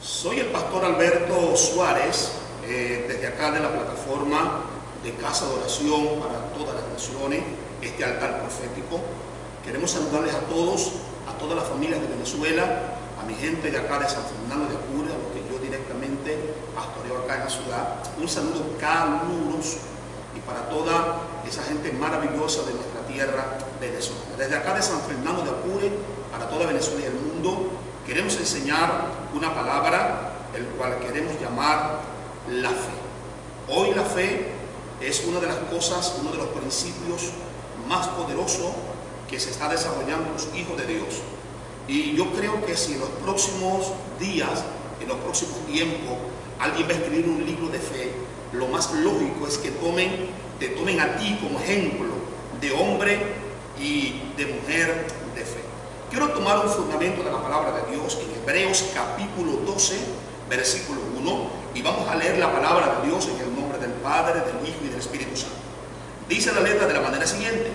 Soy el pastor Alberto Suárez, desde acá de la plataforma de Casa de Oración para todas las naciones, este altar profético. Queremos saludarles a todos, a todas las familias de Venezuela, a mi gente de acá de San Fernando de Apure, a los que yo directamente pastoreo acá en la ciudad. Un saludo caluroso y para toda esa gente maravillosa de nuestra tierra venezolana. Desde acá de San Fernando de Apure, para toda Venezuela y el mundo, queremos enseñar una palabra, el cual queremos llamar la fe. Hoy la fe es una de las cosas, uno de los principios más poderosos que se está desarrollando en los hijos de Dios. Y yo creo que si en los próximos días, en los próximos tiempos, alguien va a escribir un libro de fe, lo más lógico es que te tomen a ti como ejemplo de hombre y de mujer de fe. Quiero tomar un fundamento de la palabra de Dios en Hebreos capítulo 12, versículo 1, y vamos a leer la palabra de Dios en el nombre del Padre, del Hijo y del Espíritu Santo. Dice la letra de la manera siguiente: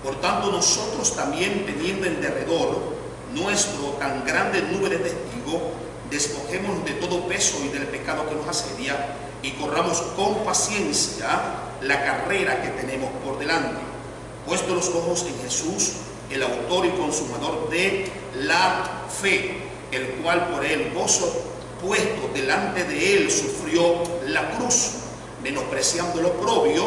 por tanto nosotros también, teniendo en derredor nuestro tan grande nube de testigos, despojemos de todo peso y del pecado que nos asedia, y corramos con paciencia la carrera que tenemos por delante, puesto los ojos en Jesús, el autor y consumador de la fe, el cual por el gozo puesto delante de él sufrió la cruz, menospreciando lo oprobio,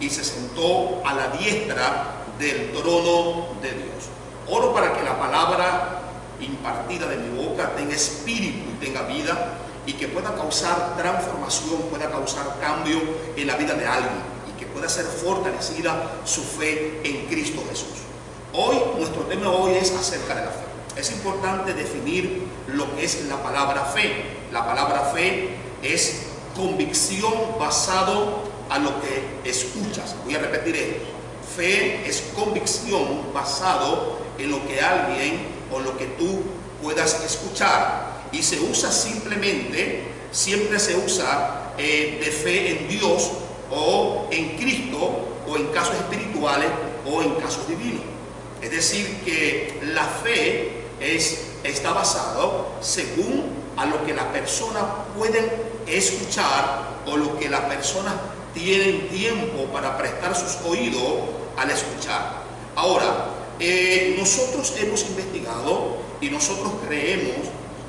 y se sentó a la diestra del trono de Dios. Oro para que la palabra impartida de mi boca tenga espíritu y tenga vida, y que pueda causar transformación, pueda causar cambio en la vida de alguien, y que pueda ser fortalecida su fe en Cristo Jesús. Hoy, nuestro tema hoy es acerca de la fe. Es importante definir lo que es la palabra fe. La palabra fe es convicción basado a lo que escuchas. Voy a repetir esto. Fe es convicción basado en lo que alguien o lo que tú puedas escuchar. Y se usa simplemente, siempre se usa de fe en Dios o en Cristo, o en casos espirituales o en casos divinos. Es decir, que la fe está basado según a lo que las personas pueden escuchar o lo que las personas tienen tiempo para prestar sus oídos al escuchar. Ahora, nosotros hemos investigado y nosotros creemos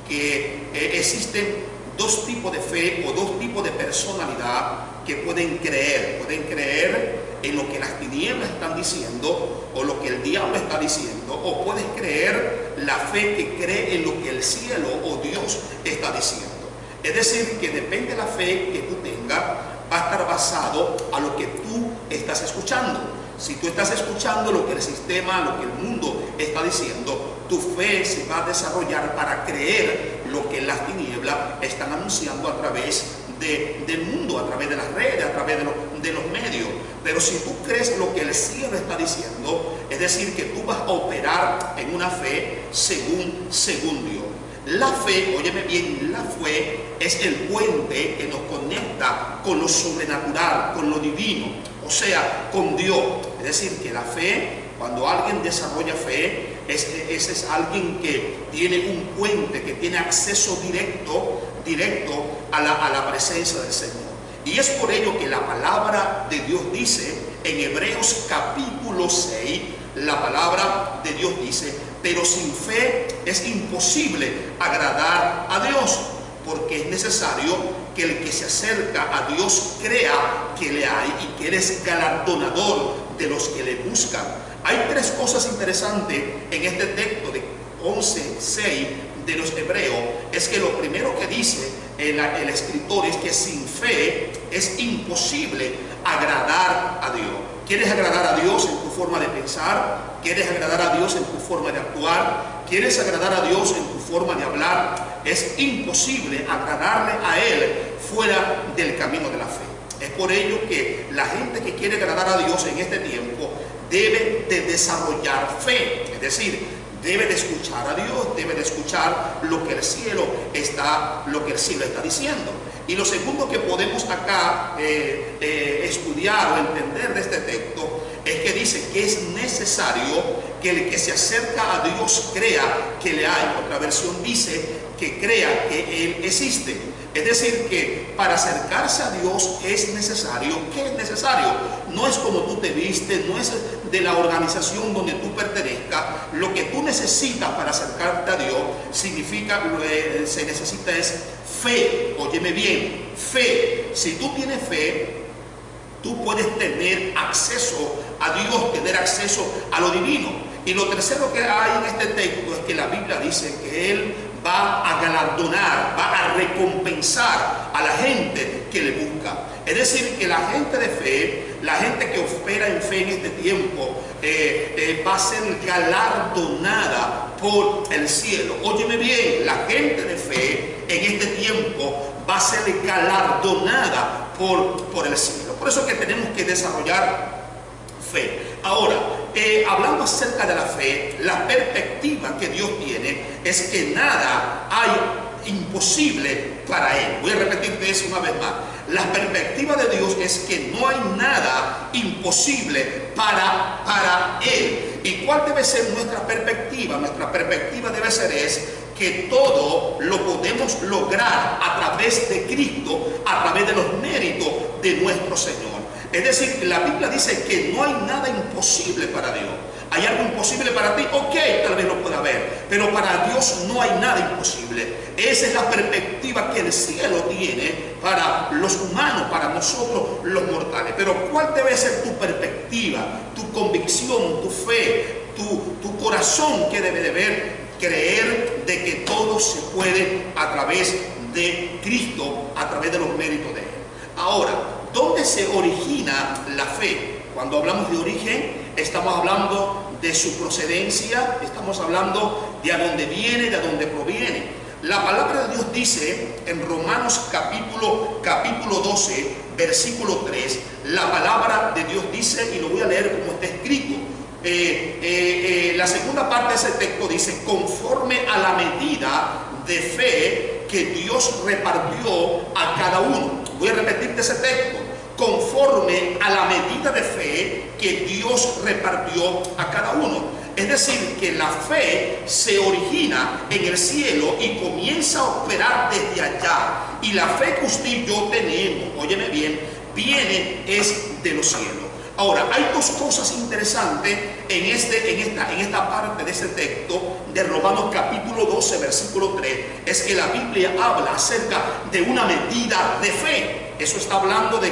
que existen dos tipos de fe o dos tipos de personalidad que pueden creer en lo que las tinieblas están diciendo o lo que el diablo está diciendo, o puedes creer la fe que cree en lo que el cielo o Dios está diciendo. Es decir, que depende de la fe que tú tengas, va a estar basado a lo que tú estás escuchando. Si tú estás escuchando lo que el sistema, lo que el mundo está diciendo, tu fe se va a desarrollar para creer lo que las tinieblas están anunciando a través del mundo, a través de las redes, a través de los medios. Pero si tú crees lo que el cielo está diciendo, es decir, que tú vas a operar en una fe según Dios. La fe, óyeme bien, la fe es el puente que nos conecta con lo sobrenatural, con lo divino, o sea, con Dios. Es decir, que la fe, cuando alguien desarrolla fe, ese es alguien que tiene un puente, que tiene acceso directo a la presencia del Señor. Y es por ello que la palabra de Dios dice, en Hebreos capítulo 6, la palabra de Dios dice: pero sin fe es imposible agradar a Dios, porque es necesario que el que se acerca a Dios crea que le hay y que Él es galardonador de los que le buscan. Hay tres cosas interesantes en este texto de 11:6 de los Hebreos. Es que lo primero que dice el escritor es que sin fe es imposible agradar a Dios. ¿Quieres agradar a Dios en tu forma de pensar? ¿Quieres agradar a Dios en tu forma de actuar? ¿Quieres agradar a Dios en tu forma de hablar? Es imposible agradarle a Él fuera del camino de la fe. Es por ello que la gente que quiere agradar a Dios en este tiempo debe de desarrollar fe. Es decir, debe de escuchar a Dios, debe de escuchar lo que el cielo está diciendo. Y lo segundo que podemos acá estudiar o entender de este texto es que dice que es necesario que el que se acerca a Dios crea que le hay. Otra versión dice que crea que Él existe. Es decir, que para acercarse a Dios es necesario. ¿Qué es necesario? No es como tú te vistes, no es de la organización donde tú pertenezcas. Lo que tú necesitas para acercarte a Dios se necesita es fe. Óyeme bien, fe. Si tú tienes fe, tú puedes tener acceso a Dios, tener acceso a lo divino. Y lo tercero que hay en este texto es que la Biblia dice que Él va a galardonar, va a recompensar a la gente que le busca. Es decir, que la gente de fe, la gente que opera en fe en este tiempo, va a ser galardonada por el cielo. Óyeme bien, la gente de fe en este tiempo va a ser galardonada por el cielo. Por eso es que tenemos que desarrollar fe. Ahora, hablando acerca de la fe, la perspectiva que Dios tiene es que nada hay imposible para Él. Voy a repetirte eso una vez más. La perspectiva de Dios es que no hay nada imposible para Él. ¿Y cuál debe ser nuestra perspectiva? Nuestra perspectiva debe ser que todo lo podemos lograr a través de Cristo, a través de los méritos de nuestro Señor. Es decir, la Biblia dice que no hay nada imposible para Dios. ¿Hay algo imposible para ti? Ok, tal vez lo pueda haber, pero para Dios no hay nada imposible. Esa es la perspectiva que el cielo tiene para los humanos, para nosotros los mortales. Pero ¿cuál debe ser tu perspectiva, tu convicción, tu fe, tu corazón que debe de ver? Creer de que todo se puede a través de Cristo, a través de los méritos de Él. Ahora, ¿dónde se origina la fe? Cuando hablamos de origen, estamos hablando de su procedencia, estamos hablando de a dónde viene, de a dónde proviene. La palabra de Dios dice en Romanos capítulo 12, versículo 3, la palabra de Dios dice, y lo voy a leer como está escrito. La segunda parte de ese texto dice, conforme a la medida de fe que Dios repartió a cada uno. Voy a repetirte ese texto. Conforme a la medida de fe que Dios repartió a cada uno. Es decir, que la fe se origina en el cielo y comienza a operar desde allá. Y la fe que usted y yo tenemos, óyeme bien, viene es de los cielos. Ahora, hay dos cosas interesantes en esta parte de ese texto de Romanos capítulo 12, versículo 3. Es que la Biblia habla acerca de una medida de fe. Eso está hablando de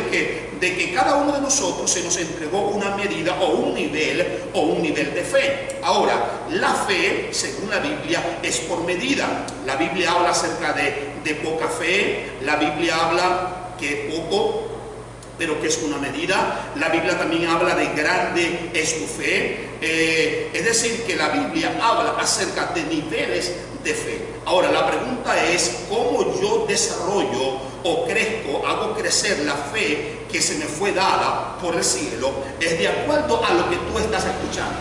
que cada uno de nosotros se nos entregó una medida o un nivel de fe. Ahora, la fe, según la Biblia, es por medida. La Biblia habla acerca de poca fe. La Biblia habla que poco, pero que es una medida. La Biblia también habla de grande es tu fe. Es decir, que la Biblia habla acerca de niveles de fe. Ahora, la pregunta es, ¿cómo yo desarrollo o crezco, hago crecer la fe que se me fue dada por el cielo? Es de acuerdo a lo que tú estás escuchando.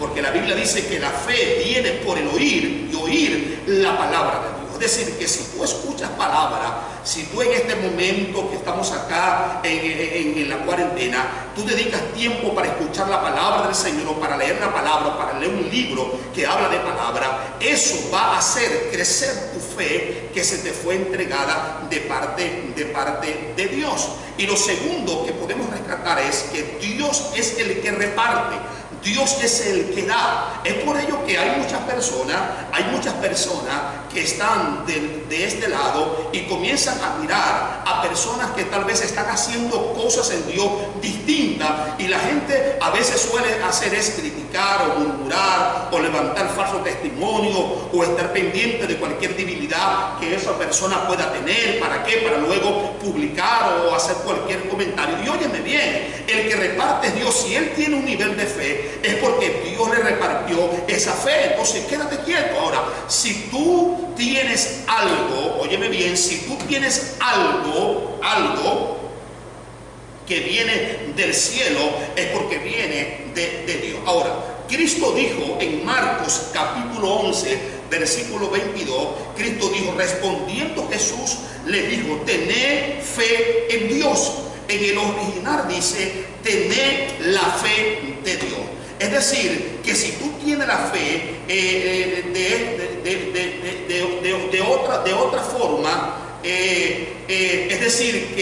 Porque la Biblia dice que la fe viene por el oír y oír la palabra de Dios. Es decir, que si tú escuchas palabra, si tú en este momento que estamos acá en la cuarentena, tú dedicas tiempo para escuchar la palabra del Señor, o para leer la palabra, o para leer un libro que habla de palabra, eso va a hacer crecer tu fe que se te fue entregada de parte de Dios. Y lo segundo que podemos rescatar es que Dios es el que reparte. Dios es el que da. Es por ello que hay muchas personas que están de este lado y comienzan a mirar a personas que tal vez están haciendo cosas en Dios distintas, y la gente a veces suele hacer es criticar o murmurar o levantar falso testimonio o estar pendiente de cualquier debilidad que esa persona pueda tener. ¿Para qué? Para luego publicar o hacer cualquier comentario. Y óyeme bien, el que reparte es Dios. Si Él tiene un nivel de fe, es porque Dios le repartió esa fe. Entonces quédate quieto. Ahora, si tú tienes algo, óyeme bien, si tú tienes algo que viene del cielo, es porque viene de Dios. Ahora, Cristo dijo en Marcos capítulo 11, versículo 22, Cristo dijo, respondiendo Jesús, le dijo, tened fe en Dios. En el original dice, tened la fe de Dios. Es decir, que si tú tienes la fe de otra forma, es decir,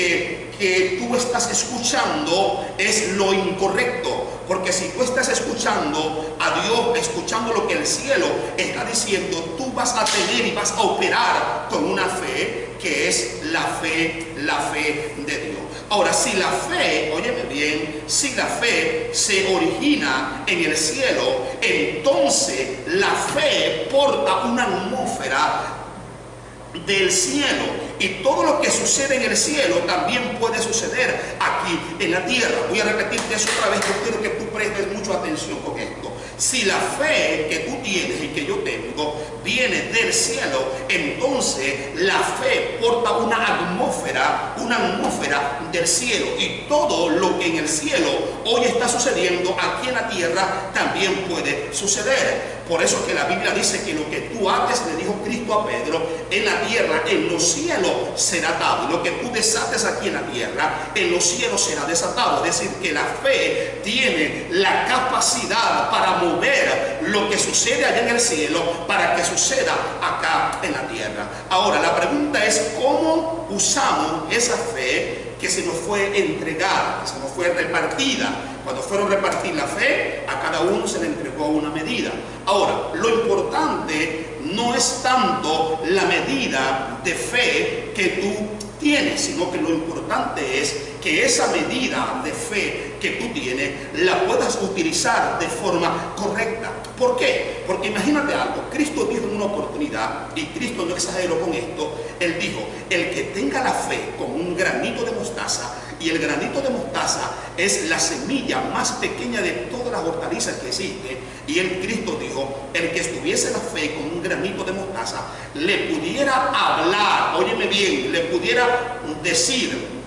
que tú estás escuchando es lo incorrecto. Porque si tú estás escuchando a Dios, escuchando lo que el cielo está diciendo, tú vas a tener y vas a operar con una fe que es la fe de Dios. Ahora, si la fe, óyeme bien, si la fe se origina en el cielo, entonces la fe porta una atmósfera del cielo, y todo lo que sucede en el cielo también puede suceder aquí en la tierra. Voy a repetirte eso otra vez, yo quiero que tú prestes mucha atención con esto. Si la fe que tú tienes y que yo tengo viene del cielo, entonces la fe porta una atmósfera del cielo, y todo lo que en el cielo hoy está sucediendo aquí en la tierra también puede suceder. Por eso que la Biblia dice que lo que tú ates, le dijo Cristo a Pedro, en la tierra, en los cielos será atado. Lo que tú desates aquí en la tierra, en los cielos será desatado. Es decir, que la fe tiene la capacidad para mover lo que sucede allá en el cielo para que suceda acá en la tierra. Ahora, la pregunta es cómo usamos esa fe que se nos fue entregada, que se nos fue repartida. Cuando fueron a repartir la fe, a cada uno se le entregó una medida. Ahora, lo importante no es tanto la medida de fe que tú tienes, sino que lo importante es que esa medida de fe que tú tienes la puedas utilizar de forma correcta. ¿Por qué? Porque imagínate algo, Cristo dijo en una oportunidad, y Cristo no exageró con esto, Él dijo, el que tenga la fe como un granito de mostaza, y el granito de mostaza es la semilla más pequeña de todas las hortalizas que existen, y Cristo dijo, el que estuviese la fe con un granito de mostaza, le pudiera hablar, óyeme bien, le pudiera decir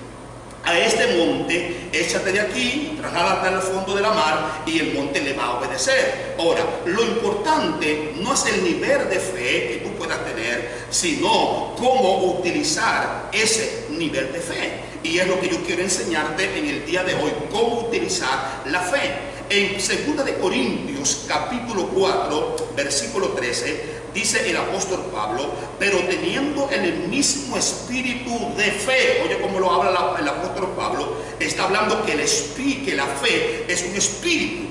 a este monte, échate de aquí, trasládate al fondo de la mar, y el monte le va a obedecer. Ahora, lo importante no es el nivel de fe que tú puedas tener, sino cómo utilizar ese nivel de fe. Y es lo que yo quiero enseñarte en el día de hoy, cómo utilizar la fe. En 2 de Corintios capítulo 4 versículo 13 dice el apóstol Pablo, pero teniendo el mismo espíritu de fe. Oye cómo lo habla el apóstol Pablo. Está hablando que la fe es un espíritu,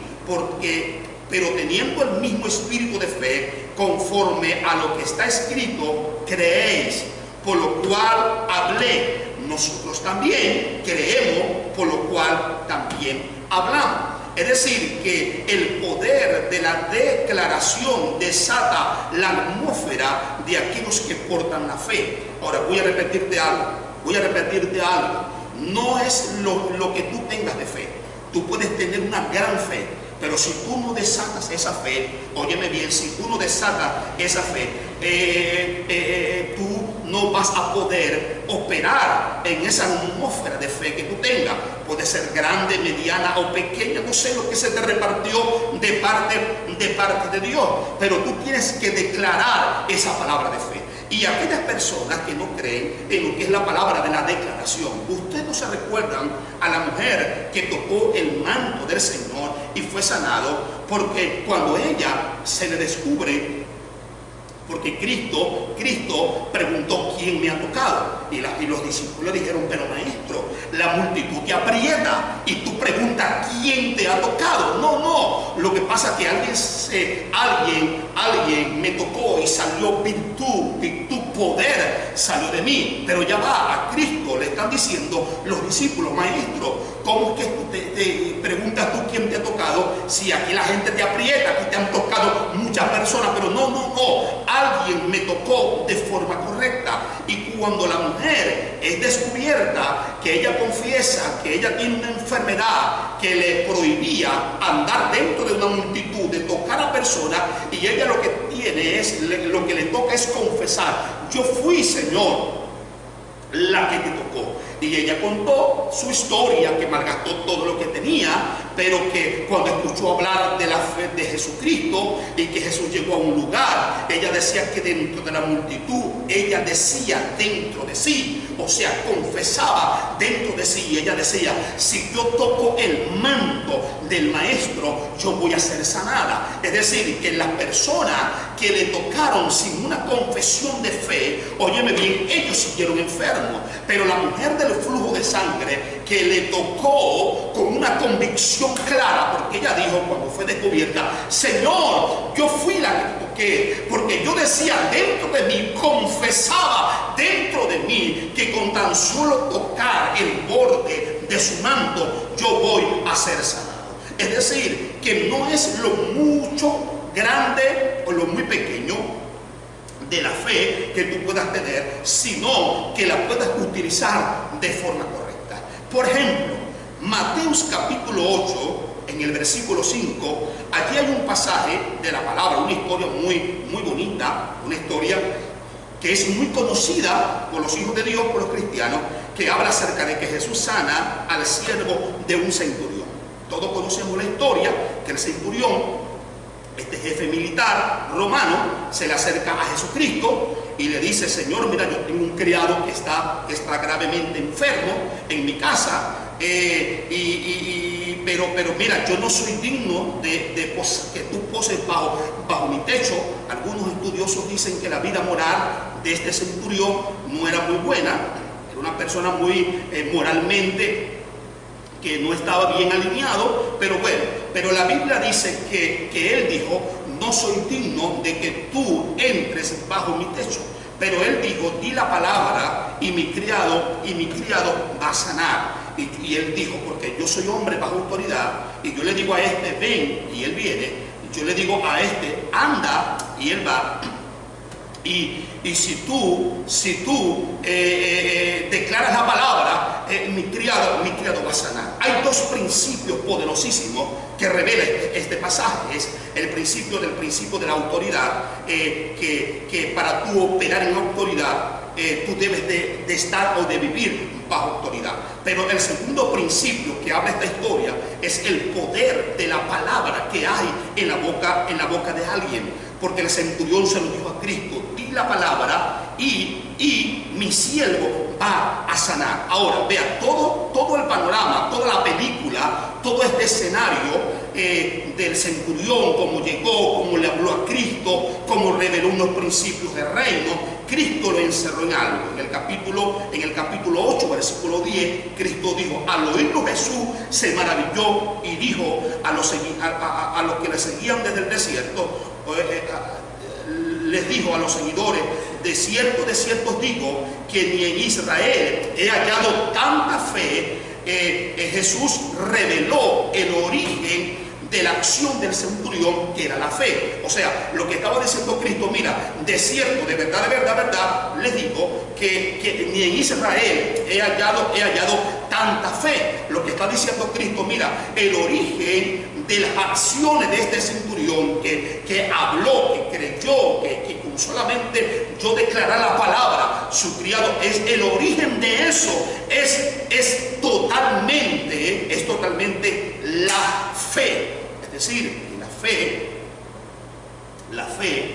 pero teniendo el mismo espíritu de fe, conforme a lo que está escrito, creéis, por lo cual hablé. Nosotros también creemos, por lo cual también hablamos. Es decir, que el poder de la declaración desata la atmósfera de aquellos que portan la fe. Ahora voy a repetirte algo. No es lo que tú tengas de fe. Tú puedes tener una gran fe, pero si tú no desatas esa fe, óyeme bien, si tú no desatas esa fe, tú no vas a poder operar en esa atmósfera de fe que tú tengas. Puede ser grande, mediana o pequeña, no sé lo que se te repartió de parte de Dios, pero tú tienes que declarar esa palabra de fe. Y aquellas personas que no creen en lo que es la palabra de la declaración, ustedes no se recuerdan a la mujer que tocó el manto del Señor y fue sanado, porque cuando ella se le descubre, porque Cristo preguntó quién me ha tocado, y los discípulos dijeron, pero maestro, la multitud te aprieta y tú preguntas quién te ha tocado. No, lo que pasa es que alguien me tocó y salió virtud, poder salió de mí. Pero ya va, a Cristo le están diciendo los discípulos, maestro, ¿cómo es que tú te preguntas tú quién te ha tocado? Si aquí la gente te aprieta, aquí te han tocado muchas personas, pero no, alguien me tocó de forma correcta. Y cuando la mujer es descubierta, que ella confiesa que ella tiene una enfermedad que le prohibía andar dentro de una multitud, de tocar a personas, y ella lo que tiene es, lo que le toca es confesar, yo fui, Señor, la que te tocó. Y ella contó su historia, que malgastó todo lo que tenía, pero que cuando escuchó hablar de la fe de Jesucristo y que Jesús llegó a un lugar, ella decía que dentro de la multitud, ella decía dentro de sí, o sea, confesaba dentro de sí, y ella decía, si yo toco el manto del maestro, yo voy a ser sanada. Es decir, que las personas que le tocaron sin una confesión de fe, óyeme bien, ellos siguieron enfermos, pero la mujer del flujo de sangre que le tocó con una convicción clara, porque ella dijo cuando fue descubierta, Señor, yo fui la que toqué, porque yo decía dentro de mí, confesaba dentro de mí que con tan solo tocar el borde de su manto yo voy a ser sanado. Es decir, que no es lo mucho grande o lo muy pequeño de la fe que tú puedas tener, sino que la puedas utilizar de forma correcta. Por ejemplo, Mateos capítulo 8, en el versículo 5, aquí hay un pasaje de la palabra, una historia muy bonita, una historia que es muy conocida por los hijos de Dios, por los cristianos, que habla acerca de que Jesús sana al siervo de un centurión. Todos conocemos la historia, que el centurión, este jefe militar romano, se le acerca a Jesucristo y le dice, Señor, mira, yo tengo un criado que está gravemente enfermo en mi casa, pero mira, yo no soy digno de que tú poses bajo mi techo. Algunos estudiosos dicen que la vida moral de este centurión no era muy buena, era una persona muy moralmente que no estaba bien alineado, pero bueno, pero la Biblia dice que él dijo, no soy digno de que tú entres bajo mi techo, pero él dijo, di la palabra y mi criado va a sanar. Y él dijo, porque yo soy hombre bajo autoridad, y yo le digo a este, ven, y él viene, y yo le digo a este, anda, y él va. Y si tú declaras la palabra, mi criado va a sanar. Hay dos principios poderosísimos que revela este pasaje. Es el principio de la autoridad, que para tú operar en autoridad, tú debes de estar o de vivir bajo autoridad. Pero el segundo principio que habla esta historia es el poder de la palabra que hay en la boca de alguien. Porque el centurión se lo dijo a Cristo, di la palabra y mi siervo va a sanar. Ahora, vea, todo el panorama, toda la película, todo este escenario del centurión, cómo llegó, cómo le habló a Cristo, cómo reveló unos principios del reino. Cristo lo encerró en algo. En el capítulo 8, versículo 10, Cristo dijo, al oírlo Jesús se maravilló y dijo a los que le seguían desde el desierto, les dijo a los seguidores, de cierto os digo que ni en Israel he hallado tanta fe. Jesús reveló el origen de la acción del centurión, que era la fe. O sea, lo que estaba diciendo Cristo, mira, de cierto, de verdad, les digo que ni en Israel he hallado tanta fe. Lo que está diciendo Cristo, mira, el origen de las acciones de este centurión que habló, que creyó, que con solamente yo declarar la palabra, su criado, es el origen de eso, es totalmente la fe. Es decir, la fe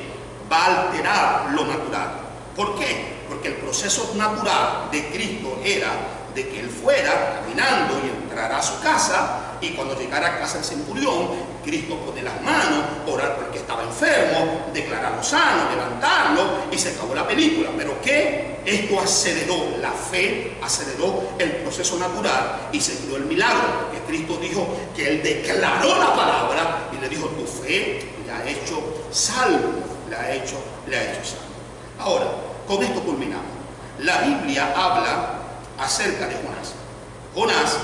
va a alterar lo natural. ¿Por qué? Porque el proceso natural de Cristo era de que él fuera caminando y entrara a su casa, y cuando llegara a casa del centurión, Cristo pone las manos, orar porque estaba enfermo, declararlo sano, levantarlo, y se acabó la película. ¿Pero qué? Esto aceleró la fe, aceleró el proceso natural y se dio el milagro, porque Cristo dijo que él declaró la palabra y le dijo, tu fe le ha hecho salvo, le ha hecho salvo. Ahora, con esto culminamos. La Biblia habla acerca de Jonás. Jonás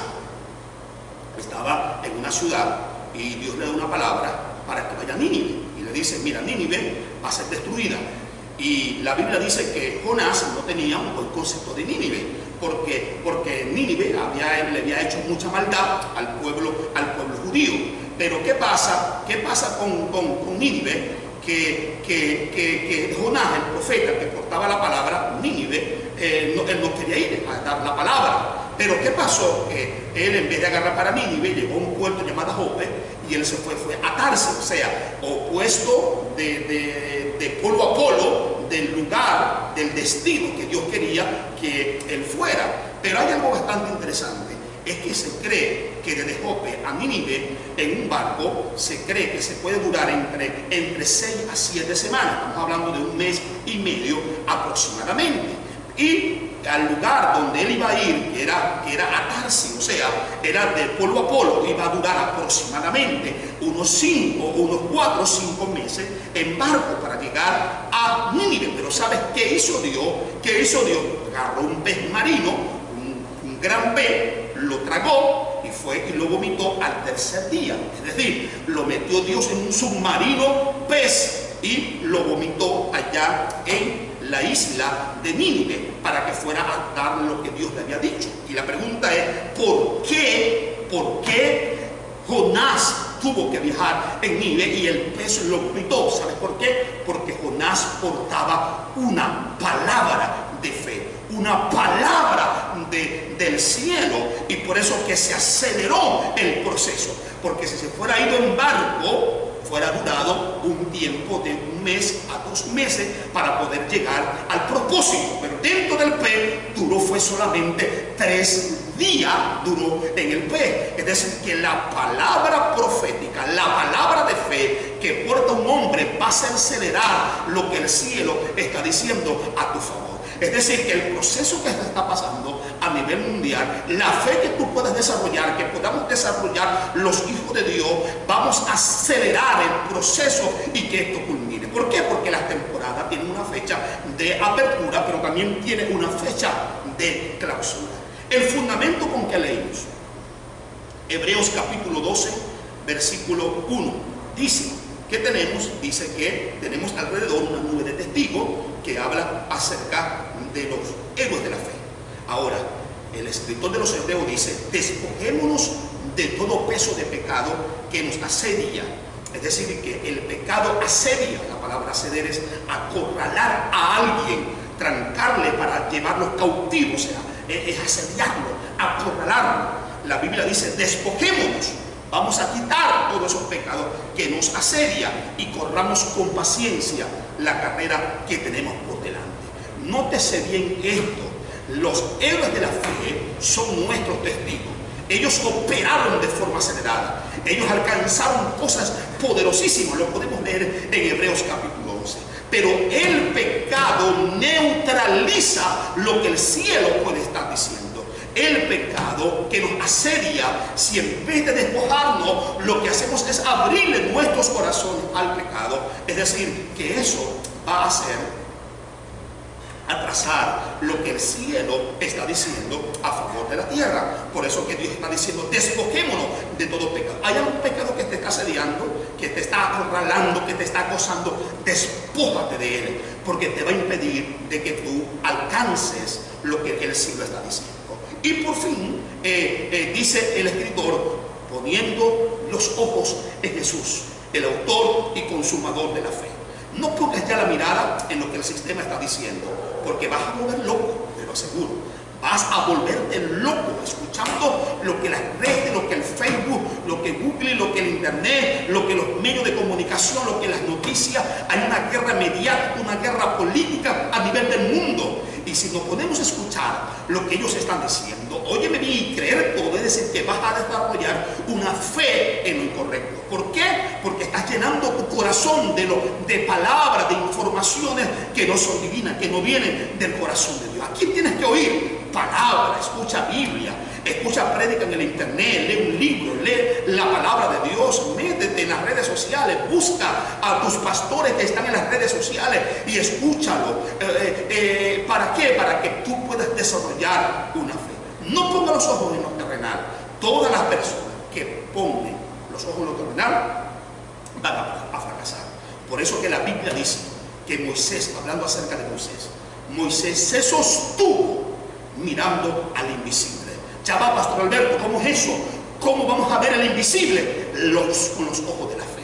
estaba en una ciudad y Dios le da una palabra para que vaya a Nínive, y le dice, mira, Nínive va a ser destruida. Y la Biblia dice que Jonás no tenía un buen concepto de Nínive, porque Nínive le había hecho mucha maldad al pueblo judío. Pero ¿qué pasa con Nínive? Que Jonás, el profeta que portaba la palabra, Nínive, él no quería ir a dar la palabra. Pero ¿qué pasó? Que él, en vez de agarrar para Nínive, llegó a un puerto llamado Jope, y él se fue a Tarsis, o sea, opuesto de polo a polo del lugar, del destino que Dios quería que él fuera. Pero hay algo bastante interesante, es que se cree que desde Jope a Nínive, en un barco, se cree que se puede durar entre 6 a 7 semanas, estamos hablando de un mes y medio aproximadamente. Y al lugar donde él iba a ir, que era a Tarsis, o sea, era de polo a polo, iba a durar aproximadamente unos 4 o 5 meses en barco para llegar a Nínive. Pero ¿sabes qué hizo Dios? ¿Qué hizo Dios? Agarró un pez marino, un gran pez, lo tragó y fue y lo vomitó al tercer día. Es decir, lo metió Dios en un submarino pez y lo vomitó allá en la isla de Nínive para que fuera a dar lo que Dios le había dicho. Y la pregunta es, ¿por qué Jonás tuvo que viajar en Nínive y el pez lo vomitó? ¿Sabes por qué? Porque Jonás portaba una palabra de fe, una palabra del cielo, y por eso que se aceleró el proceso. Porque si se fuera ido en barco, fuera durado un tiempo de 1 mes a 2 meses para poder llegar al propósito. Pero dentro del pez fue solamente 3 días duró en el pez. Es decir, que la palabra profética, la palabra de fe que porta un hombre va a acelerar lo que el cielo está diciendo a tu favor. Es decir, que el proceso que está pasando a nivel mundial, la fe que tú puedas desarrollar, que podamos desarrollar los hijos de Dios, vamos a acelerar el proceso y que esto culmine. ¿Por qué? Porque la temporada tiene una fecha de apertura, pero también tiene una fecha de clausura. El fundamento con que leímos, Hebreos capítulo 12, versículo 1, dice que dice que tenemos alrededor una nube de testigos que habla acerca de los héroes de la fe. Ahora, el escritor de los Hebreos dice: despojémonos de todo peso de pecado que nos asedia. Es decir, que el pecado asedia. La palabra asediar es acorralar a alguien, trancarle para llevarlo cautivo, o sea, es asediarlo, acorralarlo. La Biblia dice: despojémonos. Vamos a quitar todos esos pecados que nos asedian y corramos con paciencia la carrera que tenemos por delante. Nótese bien esto: los héroes de la fe son nuestros testigos. Ellos operaron de forma acelerada. Ellos alcanzaron cosas poderosísimas. Lo podemos leer en Hebreos capítulo 11. Pero el pecado neutraliza lo que el cielo puede estar diciendo. El pecado que nos asedia, si en vez de despojarnos, lo que hacemos es abrirle nuestros corazones al pecado, es decir, que eso va a hacer atrasar lo que el cielo está diciendo a favor de la tierra. Por eso que Dios está diciendo: despojémonos de todo pecado. Hay algún pecado que te está asediando, que te está acorralando, que te está acosando, despójate de él, porque te va a impedir de que tú alcances lo que el cielo está diciendo. Y por fin, dice el escritor, poniendo los ojos en Jesús, el autor y consumador de la fe. No pongas ya la mirada en lo que el sistema está diciendo, porque vas a volver loco, te lo aseguro. Vas a volverte loco escuchando lo que las redes, lo que el Facebook, lo que Google, lo que el Internet, lo que los medios de comunicación, lo que las noticias. Hay una guerra mediática, una guerra política a nivel del mundo. Y si nos podemos escuchar lo que ellos están diciendo, óyeme bien, y creer todo, es decir, que vas a desarrollar una fe en lo incorrecto. ¿Por qué? Porque estás llenando tu corazón de palabras, de informaciones que no son divinas, que no vienen del corazón de Dios. ¿A quién tienes que oír? Palabra, escucha Biblia, escucha prédica en el internet, lee un libro, lee la palabra de Dios, métete en las redes sociales, busca a tus pastores que están en las redes sociales y escúchalo. ¿Para qué? Para que tú puedas desarrollar una fe. No ponga los ojos en lo terrenal. Todas las personas que pongan los ojos en lo terrenal van a fracasar. Por eso que la Biblia dice que Moisés, hablando acerca de Moisés se sostuvo mirando al invisible. Ya va, Pastor Alberto, ¿cómo es eso? ¿Cómo vamos a ver el invisible? Con los ojos de la fe.